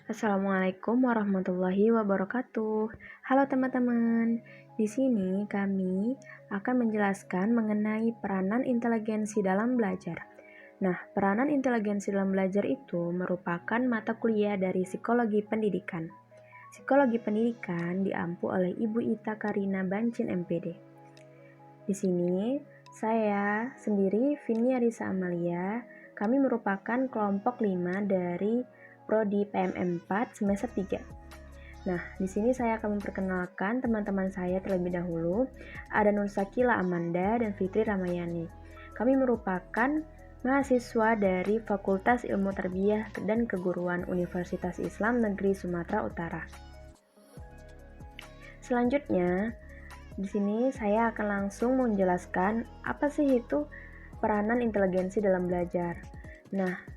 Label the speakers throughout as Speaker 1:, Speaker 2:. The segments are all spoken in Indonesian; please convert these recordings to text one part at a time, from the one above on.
Speaker 1: Assalamualaikum warahmatullahi wabarakatuh. Halo teman-teman. Di sini kami akan menjelaskan mengenai peranan inteligensi dalam belajar. Nah, peranan inteligensi dalam belajar itu merupakan mata kuliah dari psikologi pendidikan. Psikologi pendidikan diampu oleh Ibu Ita Karina Bancin MPD. Di sini saya sendiri Vini Arisa Amalia. Kami merupakan kelompok 5 dari Prodi PMM 4 semester 3. Nah, di sini saya akan memperkenalkan teman-teman saya terlebih dahulu. Ada Nur Sakila Amanda dan Fitri Ramayani. Kami merupakan mahasiswa dari Fakultas Ilmu Tarbiyah dan Keguruan Universitas Islam Negeri Sumatera Utara. Selanjutnya, di sini saya akan langsung menjelaskan apa sih itu peranan inteligensi dalam belajar. Nah,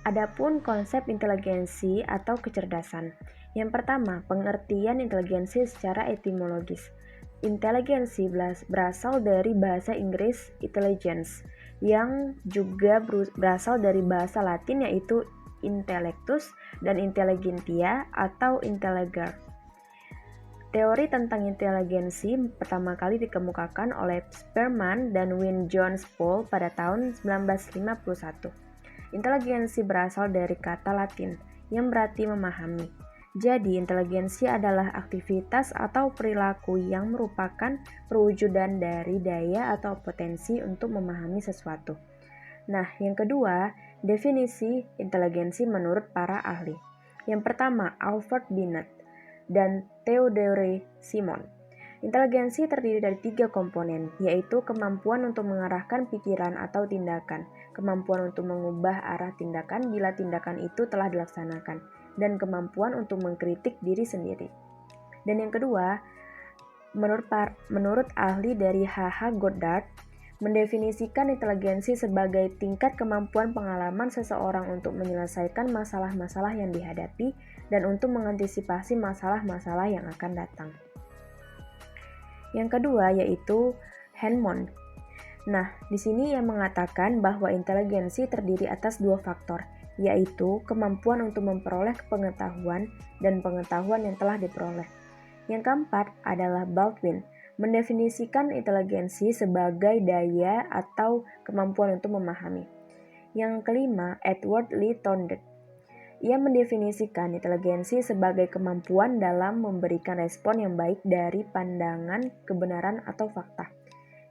Speaker 1: adapun konsep inteligensi atau kecerdasan. Yang pertama, pengertian inteligensi secara etimologis. Inteligensi berasal dari bahasa Inggris intelligence, yang juga berasal dari bahasa Latin yaitu intellectus dan intelligentia atau intelliger. Teori tentang inteligensi pertama kali dikemukakan oleh Spearman dan Wynne Jones Poole pada tahun 1951. Inteligensi berasal dari kata Latin yang berarti memahami. Jadi, inteligensi adalah aktivitas atau perilaku yang merupakan perwujudan dari daya atau potensi untuk memahami sesuatu. Nah, yang kedua, definisi inteligensi menurut para ahli. Yang pertama, Alfred Binet dan Theodore Simon. Inteligensi terdiri dari 3 komponen, yaitu kemampuan untuk mengarahkan pikiran atau tindakan, kemampuan untuk mengubah arah tindakan bila tindakan itu telah dilaksanakan, dan kemampuan untuk mengkritik diri sendiri. Dan yang kedua, menurut ahli dari H.H. Goddard, mendefinisikan inteligensi sebagai tingkat kemampuan pengalaman seseorang untuk menyelesaikan masalah-masalah yang dihadapi dan untuk mengantisipasi masalah-masalah yang akan datang. Yang kedua yaitu Hammond. Nah, di sini ia mengatakan bahwa inteligensi terdiri atas 2 faktor, yaitu kemampuan untuk memperoleh pengetahuan dan pengetahuan yang telah diperoleh. Yang keempat adalah Baldwin, mendefinisikan inteligensi sebagai daya atau kemampuan untuk memahami. Yang kelima, Edward Lee Thorndike. Ia mendefinisikan inteligensi sebagai kemampuan dalam memberikan respon yang baik dari pandangan, kebenaran, atau fakta.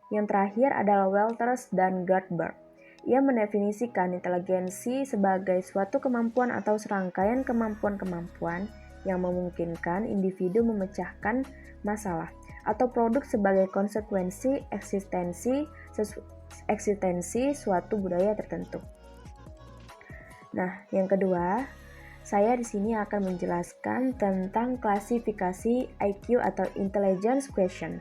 Speaker 1: Yang terakhir adalah Walters dan Gardner. Ia mendefinisikan inteligensi sebagai suatu kemampuan atau serangkaian kemampuan-kemampuan yang memungkinkan individu memecahkan masalah atau produk sebagai konsekuensi eksistensi suatu budaya tertentu. Nah, yang kedua, saya di sini akan menjelaskan tentang klasifikasi IQ atau Intelligence Quotient.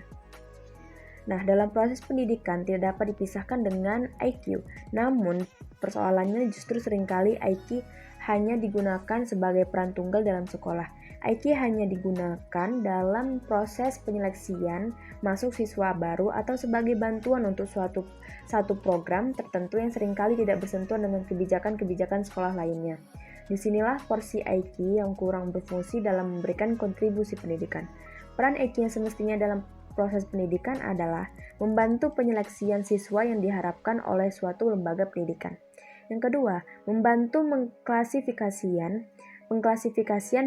Speaker 1: Nah, dalam proses pendidikan tidak dapat dipisahkan dengan IQ. Namun, persoalannya justru seringkali IQ hanya digunakan sebagai peran tunggal dalam sekolah. IQ hanya digunakan dalam proses penyeleksian masuk siswa baru atau sebagai bantuan untuk satu program tertentu yang seringkali tidak bersentuhan dengan kebijakan-kebijakan sekolah lainnya. Disinilah porsi IQ yang kurang berfungsi dalam memberikan kontribusi pendidikan. Peran IQ yang semestinya dalam proses pendidikan adalah membantu penyeleksian siswa yang diharapkan oleh suatu lembaga pendidikan. Yang kedua, membantu pengklasifikasian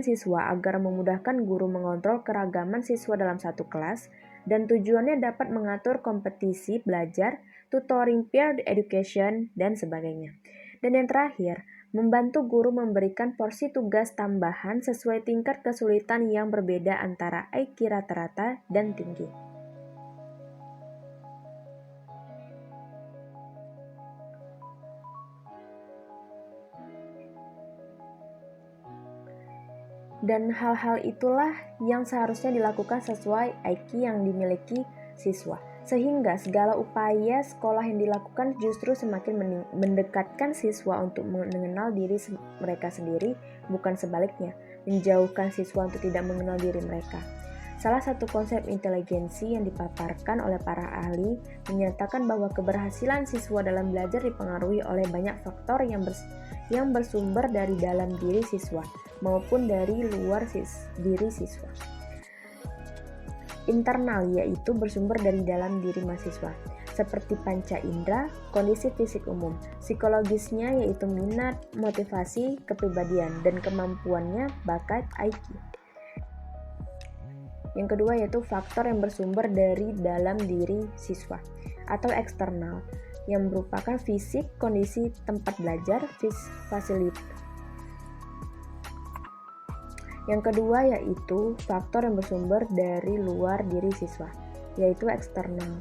Speaker 1: siswa agar memudahkan guru mengontrol keragaman siswa dalam satu kelas, dan tujuannya dapat mengatur kompetisi belajar, tutoring peer education, dan sebagainya. Dan yang terakhir, membantu guru memberikan porsi tugas tambahan sesuai tingkat kesulitan yang berbeda antara IQ rata-rata dan tinggi. Dan hal-hal itulah yang seharusnya dilakukan sesuai IQ yang dimiliki siswa. Sehingga segala upaya sekolah yang dilakukan justru semakin mendekatkan siswa untuk mengenal diri mereka sendiri, bukan sebaliknya, menjauhkan siswa untuk tidak mengenal diri mereka. Salah satu konsep inteligensi yang dipaparkan oleh para ahli menyatakan bahwa keberhasilan siswa dalam belajar dipengaruhi oleh banyak faktor yang bersumber dari dalam diri siswa maupun dari luar diri siswa. Internal yaitu bersumber dari dalam diri mahasiswa, seperti panca indera, kondisi fisik umum. Psikologisnya yaitu minat, motivasi, kepribadian, dan kemampuannya, bakat, IQ. Yang kedua yaitu faktor yang bersumber dari dalam diri siswa atau eksternal, yang merupakan fisik, kondisi tempat belajar, fasilitas. Yang kedua yaitu faktor yang bersumber dari luar diri siswa, yaitu eksternal,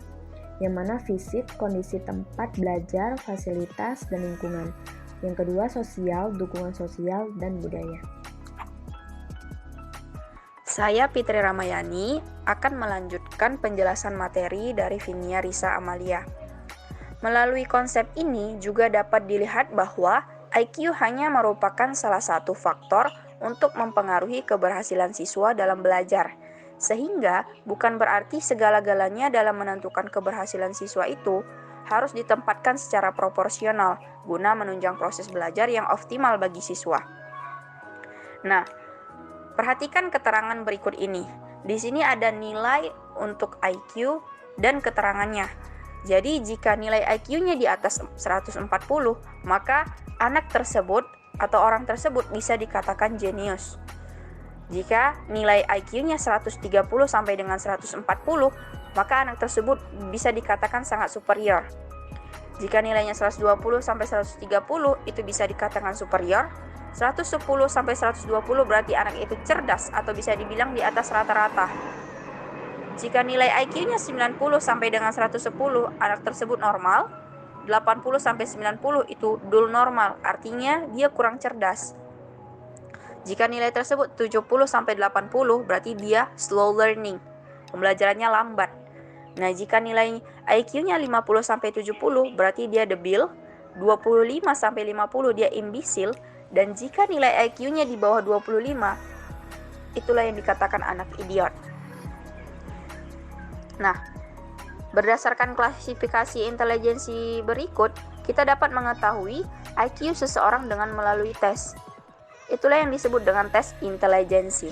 Speaker 1: yang mana fisik, kondisi tempat belajar, fasilitas, dan lingkungan. Yang kedua sosial, dukungan sosial, dan budaya.
Speaker 2: Saya Fitri Ramayani akan melanjutkan penjelasan materi dari Vinia Risa Amalia. Melalui konsep ini juga dapat dilihat bahwa IQ hanya merupakan salah satu faktor untuk mempengaruhi keberhasilan siswa dalam belajar, sehingga bukan berarti segala-galanya dalam menentukan keberhasilan siswa itu harus ditempatkan secara proporsional guna menunjang proses belajar yang optimal bagi siswa. Nah, perhatikan keterangan berikut ini. Di sini ada nilai untuk IQ dan keterangannya. Jadi jika nilai IQ-nya di atas 140, maka anak tersebut atau orang tersebut bisa dikatakan jenius. Jika nilai IQ-nya 130 sampai dengan 140, maka anak tersebut bisa dikatakan sangat superior. Jika nilainya 120 sampai 130 itu bisa dikatakan superior. 110 sampai 120 berarti anak itu cerdas atau bisa dibilang di atas rata-rata. Jika nilai IQ-nya 90 sampai dengan 110, anak tersebut normal. 80 sampai 90 itu dull normal, artinya dia kurang cerdas. Jika nilai tersebut 70 sampai 80, berarti dia slow learning, pembelajarannya lambat. Nah, jika nilai IQ-nya 50 sampai 70, berarti dia debil. 25 sampai 50 dia imbecile. Dan jika nilai IQ-nya di bawah 25, itulah yang dikatakan anak idiot. Nah, berdasarkan klasifikasi intelijensi berikut, kita dapat mengetahui IQ seseorang dengan melalui tes. Itulah yang disebut dengan tes intelijensi.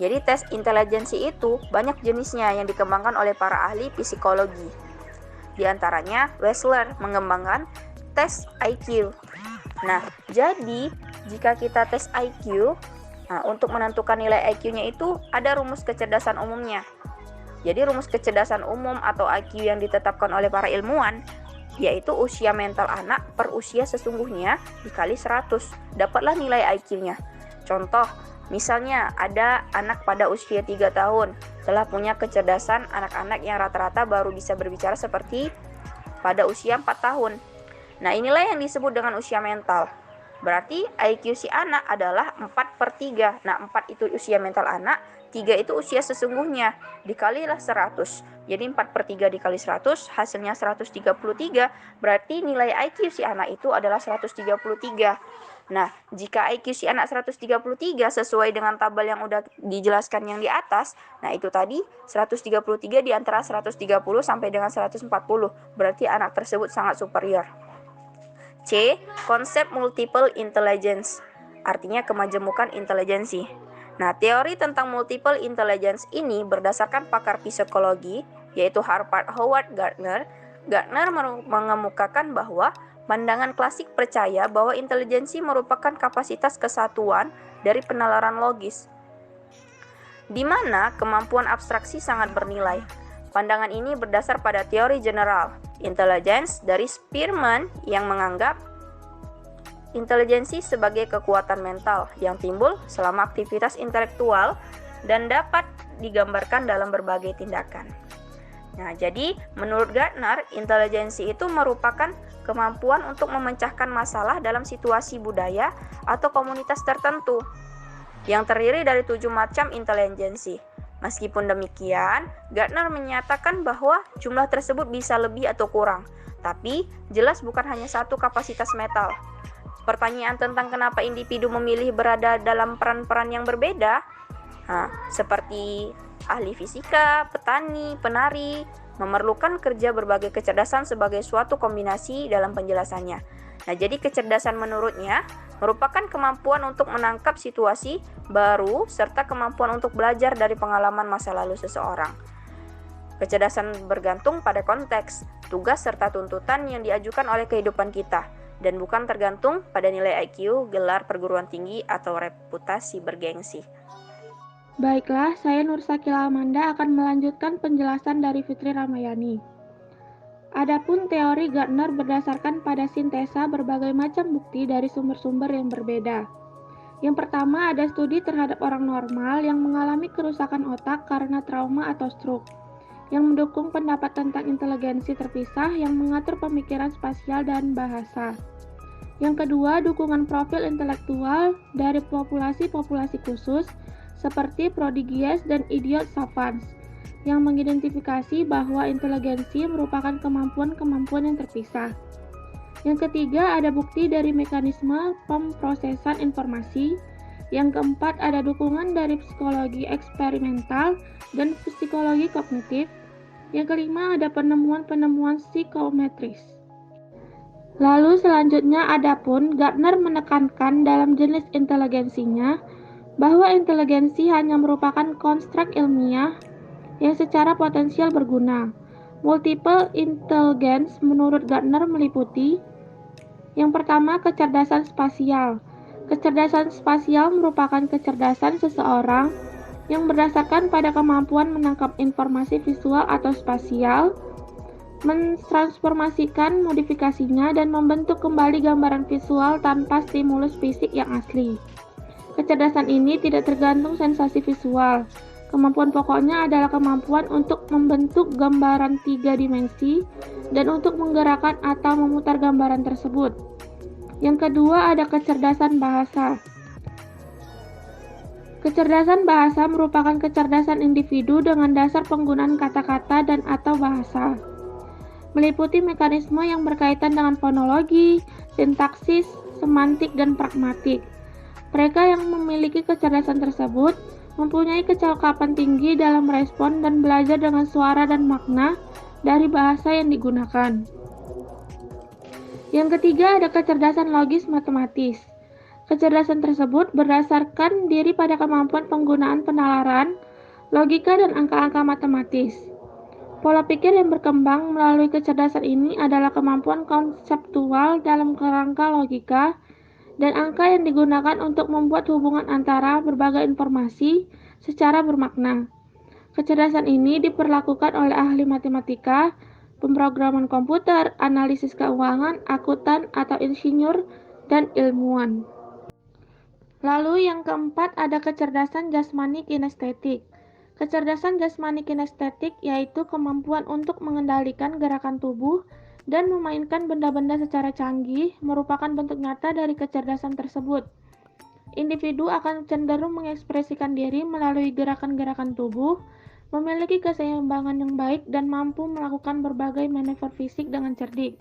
Speaker 2: Jadi tes intelijensi itu banyak jenisnya yang dikembangkan oleh para ahli psikologi. Di antaranya, Wechsler mengembangkan tes IQ. Nah, jadi jika kita tes IQ, untuk menentukan nilai IQ-nya itu ada rumus kecerdasan umumnya. Jadi rumus kecerdasan umum atau IQ yang ditetapkan oleh para ilmuwan yaitu usia mental anak per usia sesungguhnya dikali 100, dapatlah nilai IQ-nya. Contoh, misalnya ada anak pada usia 3 tahun telah punya kecerdasan anak-anak yang rata-rata baru bisa berbicara seperti pada usia 4 tahun. Nah, inilah yang disebut dengan usia mental. Berarti IQ si anak adalah 4/3. Nah, 4 itu usia mental anak, 3 itu usia sesungguhnya, dikalilah 100. Jadi 4/3 dikali 100, hasilnya 133, berarti nilai IQ si anak itu adalah 133. Nah, jika IQ si anak 133 sesuai dengan tabel yang udah dijelaskan yang di atas, nah itu tadi 133 di antara 130 sampai dengan 140, berarti anak tersebut sangat superior. C. Konsep multiple intelligence, artinya kemajemukan intelijensi. Nah, teori tentang multiple intelligence ini berdasarkan pakar psikologi, yaitu Howard Gardner. Gardner mengemukakan bahwa pandangan klasik percaya bahwa intelijensi merupakan kapasitas kesatuan dari penalaran logis, di mana kemampuan abstraksi sangat bernilai. Pandangan ini berdasar pada teori general intelligence dari Spearman yang menganggap intelijensi sebagai kekuatan mental yang timbul selama aktivitas intelektual dan dapat digambarkan dalam berbagai tindakan. Nah, jadi menurut Gardner, intelijensi itu merupakan kemampuan untuk memecahkan masalah dalam situasi budaya atau komunitas tertentu yang terdiri dari 7 macam intelijensi. Meskipun demikian, Gardner menyatakan bahwa jumlah tersebut bisa lebih atau kurang, tapi jelas bukan hanya satu kapasitas mental. Pertanyaan tentang kenapa individu memilih berada dalam peran-peran yang berbeda, seperti ahli fisika, petani, penari, memerlukan kerja berbagai kecerdasan sebagai suatu kombinasi dalam penjelasannya. Nah, jadi kecerdasan menurutnya merupakan kemampuan untuk menangkap situasi baru serta kemampuan untuk belajar dari pengalaman masa lalu seseorang. Kecerdasan bergantung pada konteks, tugas serta tuntutan yang diajukan oleh kehidupan kita, dan bukan tergantung pada nilai IQ, gelar perguruan tinggi, atau reputasi bergengsi.
Speaker 3: Baiklah, saya Nur Sakila Amanda akan melanjutkan penjelasan dari Fitri Ramayani. Adapun teori Gardner berdasarkan pada sintesa berbagai macam bukti dari sumber-sumber yang berbeda. Yang pertama ada studi terhadap orang normal yang mengalami kerusakan otak karena trauma atau stroke, yang mendukung pendapat tentang inteligensi terpisah yang mengatur pemikiran spasial dan bahasa. Yang kedua, dukungan profil intelektual dari populasi-populasi khusus seperti prodigies dan idiot savants, yang mengidentifikasi bahwa inteligensi merupakan kemampuan-kemampuan yang terpisah. Yang ketiga, ada bukti dari mekanisme pemrosesan informasi. Yang keempat, ada dukungan dari psikologi eksperimental dan psikologi kognitif. Yang kelima, ada penemuan-penemuan psikometris. Lalu selanjutnya adapun Gardner menekankan dalam jenis inteligensinya bahwa inteligensi hanya merupakan konstruk ilmiah yang secara potensial berguna. Multiple intelligence menurut Gardner meliputi yang pertama, kecerdasan spasial. Kecerdasan spasial merupakan kecerdasan seseorang yang berdasarkan pada kemampuan menangkap informasi visual atau spasial, mentransformasikan modifikasinya, dan membentuk kembali gambaran visual tanpa stimulus fisik yang asli. Kecerdasan ini tidak tergantung sensasi visual. Kemampuan pokoknya adalah kemampuan untuk membentuk gambaran 3 dimensi dan untuk menggerakkan atau memutar gambaran tersebut. Yang kedua ada kecerdasan bahasa. Kecerdasan bahasa merupakan kecerdasan individu dengan dasar penggunaan kata-kata dan atau bahasa. Meliputi mekanisme yang berkaitan dengan fonologi, sintaksis, semantik, dan pragmatik. Mereka yang memiliki kecerdasan tersebut mempunyai kecakapan tinggi dalam respon dan belajar dengan suara dan makna dari bahasa yang digunakan. Yang ketiga ada kecerdasan logis matematis. Kecerdasan tersebut berdasarkan diri pada kemampuan penggunaan penalaran, logika, dan angka-angka matematis. Pola pikir yang berkembang melalui kecerdasan ini adalah kemampuan konseptual dalam kerangka logika dan angka yang digunakan untuk membuat hubungan antara berbagai informasi secara bermakna. Kecerdasan ini diperlakukan oleh ahli matematika, pemrograman komputer, analisis keuangan, akuntan atau insinyur, dan ilmuwan. Lalu yang keempat ada kecerdasan jasmani kinestetik. Kecerdasan jasmani kinestetik yaitu kemampuan untuk mengendalikan gerakan tubuh dan memainkan benda-benda secara canggih merupakan bentuk nyata dari kecerdasan tersebut. Individu akan cenderung mengekspresikan diri melalui gerakan-gerakan tubuh, memiliki keseimbangan yang baik, dan mampu melakukan berbagai manuver fisik dengan cerdik.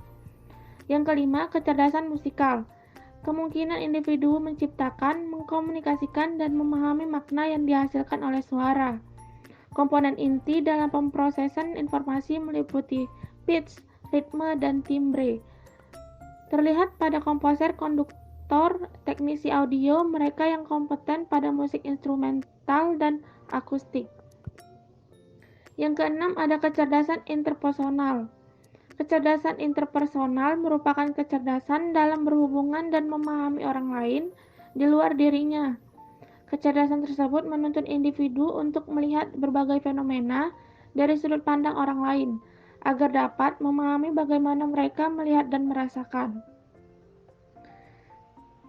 Speaker 3: Yang kelima, kecerdasan musikal. Kemungkinan individu menciptakan, mengkomunikasikan, dan memahami makna yang dihasilkan oleh suara. Komponen inti dalam pemrosesan informasi meliputi pitch, ritme, dan timbre. Terlihat pada komposer, konduktor, teknisi audio, mereka yang kompeten pada musik instrumental dan akustik. Yang keenam ada kecerdasan interpersonal. Kecerdasan interpersonal merupakan kecerdasan dalam berhubungan dan memahami orang lain di luar dirinya. Kecerdasan tersebut menuntun individu untuk melihat berbagai fenomena dari sudut pandang orang lain, agar dapat memahami bagaimana mereka melihat dan merasakan.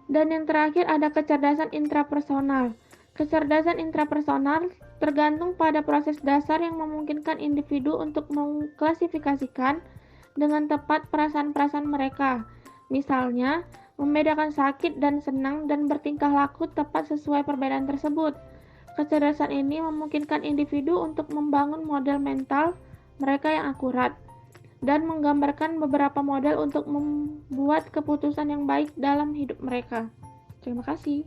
Speaker 3: Dan yang terakhir ada kecerdasan intrapersonal. Kecerdasan intrapersonal tergantung pada proses dasar yang memungkinkan individu untuk mengklasifikasikan dengan tepat perasaan-perasaan mereka. Misalnya, membedakan sakit dan senang dan bertingkah laku tepat sesuai perbedaan tersebut. Kecerdasan ini memungkinkan individu untuk membangun model mental mereka yang akurat dan menggambarkan beberapa model untuk membuat keputusan yang baik dalam hidup mereka. Terima kasih.